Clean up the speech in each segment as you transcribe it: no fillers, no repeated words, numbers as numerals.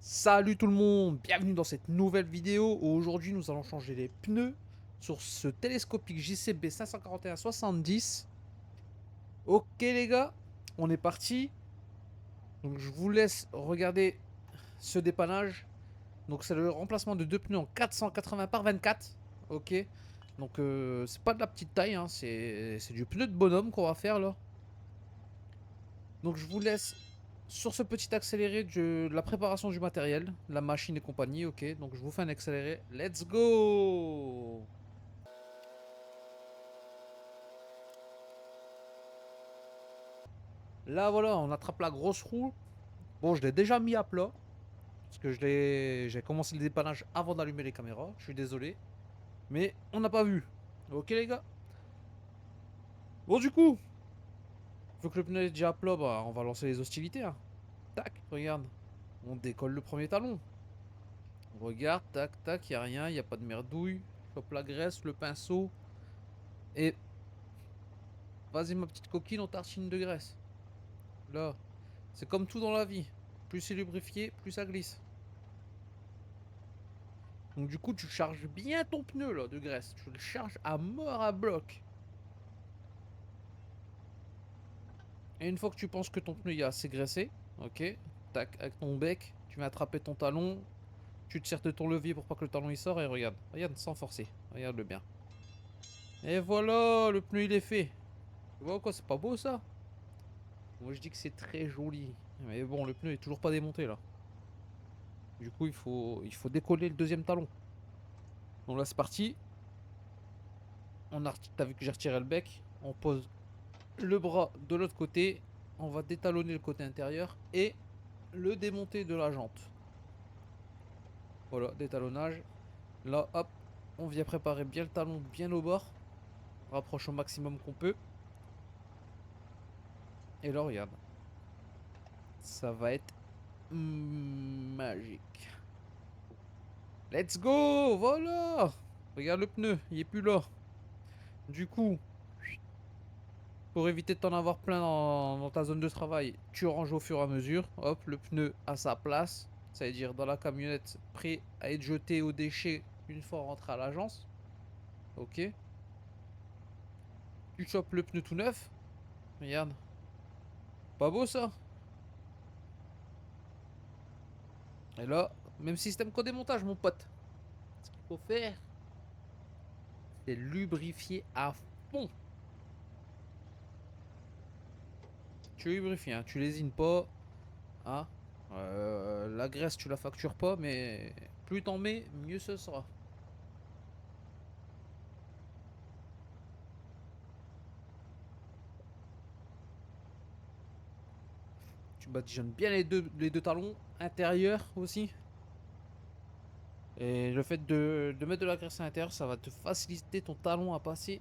Salut tout le monde, bienvenue dans cette nouvelle vidéo où aujourd'hui nous allons changer les pneus sur ce télescopique JCB 541-70. Ok les gars, on est parti. Donc je vous laisse regarder ce dépannage. Donc c'est le remplacement de deux pneus en 480 par 24. Ok, donc c'est pas de la petite taille, hein, c'est du pneu de bonhomme qu'on va faire là. Donc je vous laisse sur ce petit accéléré de la préparation du matériel, la machine et compagnie, ok. Donc je vous fais un accéléré. Let's go! Là voilà, on attrape la grosse roue. Bon, je l'ai déjà mis à plat. Parce que j'ai commencé le dépannage avant d'allumer les caméras. Je suis désolé. Mais on n'a pas vu. Ok les gars? Bon du coup, vu que le pneu est déjà à plat, bah, on va lancer les hostilités, hein. Tac, regarde. On décolle le premier talon. On regarde, tac, tac, y a rien, y a pas de merdouille. Chope la graisse, le pinceau. Et vas-y ma petite coquine, on tartine de graisse. Là, c'est comme tout dans la vie. Plus c'est lubrifié, plus ça glisse. Donc du coup, tu charges bien ton pneu là de graisse. Tu le charges à mort à bloc. Et une fois que tu penses que ton pneu est assez graissé, ok, tac, avec ton bec, tu vas attraper ton talon. Tu te sers de ton levier pour pas que le talon il sort et regarde. Regarde sans forcer. Regarde-le bien. Et voilà, le pneu il est fait. Tu vois quoi, c'est pas beau ça? Moi je dis que c'est très joli. Mais bon, le pneu est toujours pas démonté là. Du coup, il faut décoller le deuxième talon. Donc là, c'est parti. T'as vu que j'ai retiré le bec. On pose le bras de l'autre côté. On va détalonner le côté intérieur et le démonter de la jante. Voilà, détalonnage. Là, hop, on vient préparer bien le talon bien au bord. On rapproche au maximum qu'on peut. Et là, regarde. Ça va être magique. Let's go! Voilà! Regarde le pneu, il est plus là. Du coup, pour éviter de t'en avoir plein dans ta zone de travail, tu ranges au fur et à mesure. Hop, le pneu à sa place. Ça veut dire dans la camionnette, prêt à être jeté aux déchets une fois rentré à l'agence. Ok. Tu chopes le pneu tout neuf. Regarde. Pas beau ça? Et là, même système qu'au démontage, mon pote. Ce qu'il faut faire, c'est lubrifier à fond. Tu lubrifies, hein, tu lésines pas. Hein. La graisse, tu la factures pas, mais plus t'en mets, mieux ce sera. Tu badigeonnes bien les deux talons, intérieurs aussi. Et le fait de mettre de la graisse à l'intérieur, ça va te faciliter ton talon à passer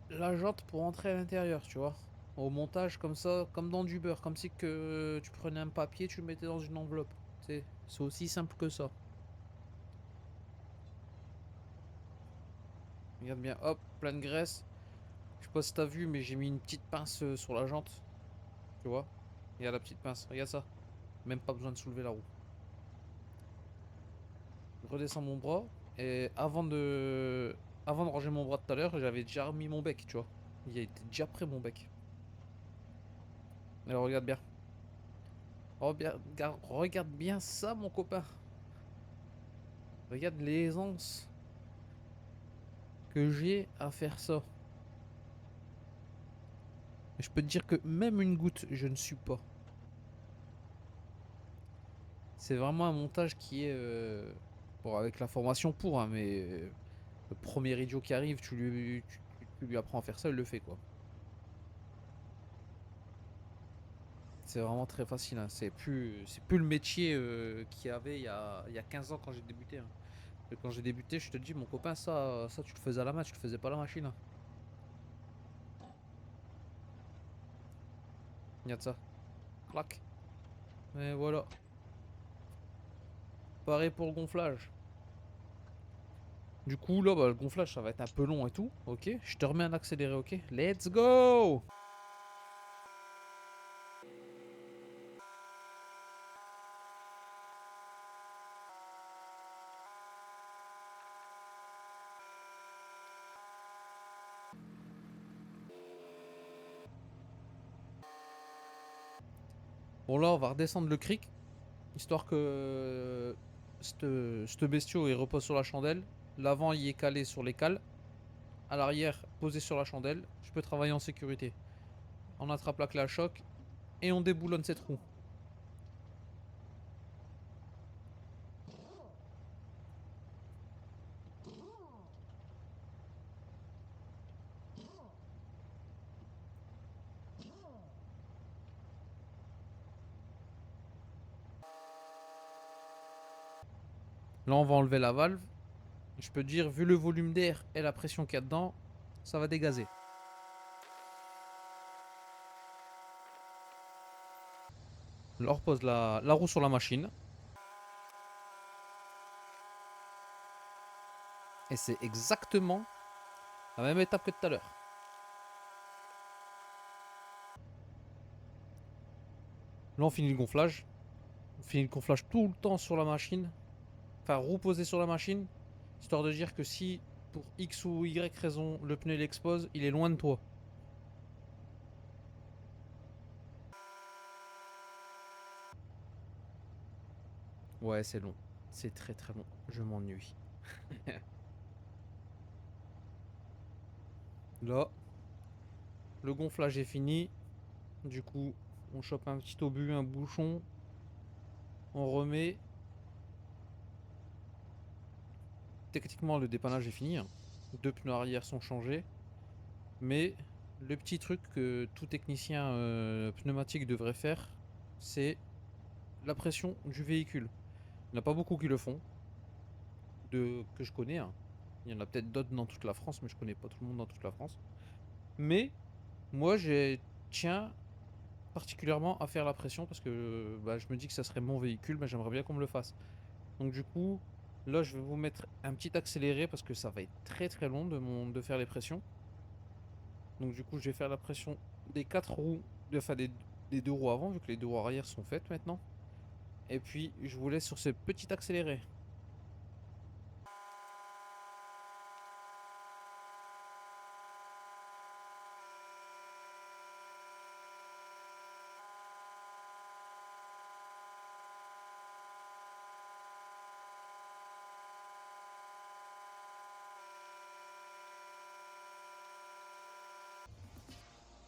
la jante pour entrer à l'intérieur, tu vois. Au montage comme ça, comme dans du beurre, comme si que tu prenais un papier, tu le mettais dans une enveloppe. C'est aussi simple que ça. Regarde bien, hop, plein de graisse. Je sais pas si t'as vu, mais j'ai mis une petite pince sur la jante, tu vois. Regarde la petite pince, regarde ça. Même pas besoin de soulever la roue. Je redescends mon bras. Et avant de ranger mon bras tout à l'heure, j'avais déjà remis mon bec, tu vois. Il était déjà prêt mon bec. Alors regarde bien. Regarde bien ça, mon copain. Regarde l'aisance que j'ai à faire ça. Et je peux te dire que même une goutte, je ne suis pas. C'est vraiment un montage qui est... Bon, avec la formation pour, hein, mais... le premier idiot qui arrive, tu lui apprends à faire ça, il le fait, quoi. C'est vraiment très facile, hein. C'est plus le métier qu'il y avait il y a 15 ans quand j'ai débuté, hein. Et quand j'ai débuté, je te dis, mon copain, ça tu le faisais à la main, tu le faisais pas à la machine, hein. Regarde ça. Clac. Et voilà. Pareil pour le gonflage. Du coup, là, bah, le gonflage, ça va être un peu long et tout. Ok. Je te remets un accéléré, ok. Let's go! Bon là on va redescendre le cric, histoire que ce bestiau il repose sur la chandelle. L'avant il est calé sur les cales. À l'arrière posé sur la chandelle. Je peux travailler en sécurité. On attrape la clé à choc et on déboulonne cette roue. Là on va enlever la valve. Je peux te dire, vu le volume d'air et la pression qu'il y a dedans, ça va dégazer. Là on repose la roue sur la machine. Et c'est exactement la même étape que tout à l'heure. Là on finit le gonflage. On finit le gonflage tout le temps sur la machine. Enfin reposer sur la machine. Histoire de dire que si pour X ou Y raison le pneu l'expose, il est loin de toi. Ouais c'est long. C'est très très long. Je m'ennuie. Là, le gonflage est fini. Du coup, on chope un petit obus, un bouchon. On remet. Techniquement, le dépannage est fini. Hein. 2 pneus arrière sont changés. Mais le petit truc que tout technicien pneumatique devrait faire, c'est la pression du véhicule. Il n'y en a pas beaucoup qui le font, que je connais. Hein. Il y en a peut-être d'autres dans toute la France, mais je connais pas tout le monde dans toute la France. Mais moi, je tiens particulièrement à faire la pression parce que bah, je me dis que ça serait mon véhicule, mais j'aimerais bien qu'on me le fasse. Donc du coup, là, je vais vous mettre un petit accéléré parce que ça va être très très long de faire les pressions. Donc du coup, je vais faire la pression des 4 roues, enfin des 2 roues avant, vu que les 2 roues arrière sont faites maintenant. Et puis, je vous laisse sur ce petit accéléré.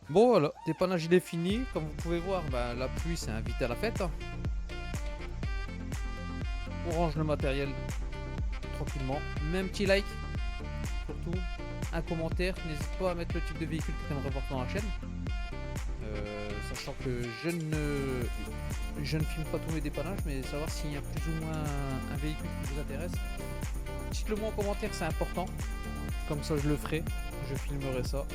Bon voilà, dépannage il est fini. Comme vous pouvez voir, bah, la pluie s'est invitée à la fête. Hein. On range le matériel tranquillement. Mets un petit like, surtout un commentaire. N'hésite pas à mettre le type de véhicule que tu aimerais voir dans la chaîne. Sachant que je ne filme pas tous mes dépannages, mais savoir s'il y a plus ou moins un véhicule qui vous intéresse. Dites-le moi en commentaire, c'est important. Comme ça je le ferai, je filmerai ça.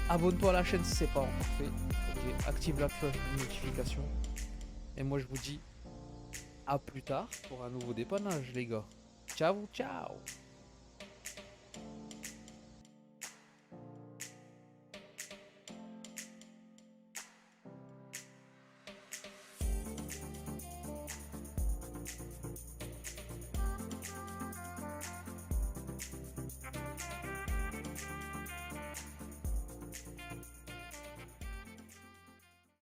Abonne-toi à la chaîne si c'est pas encore fait. Ok, active la cloche de notification. Et moi je vous dis à plus tard pour un nouveau dépannage les gars. Ciao ciao.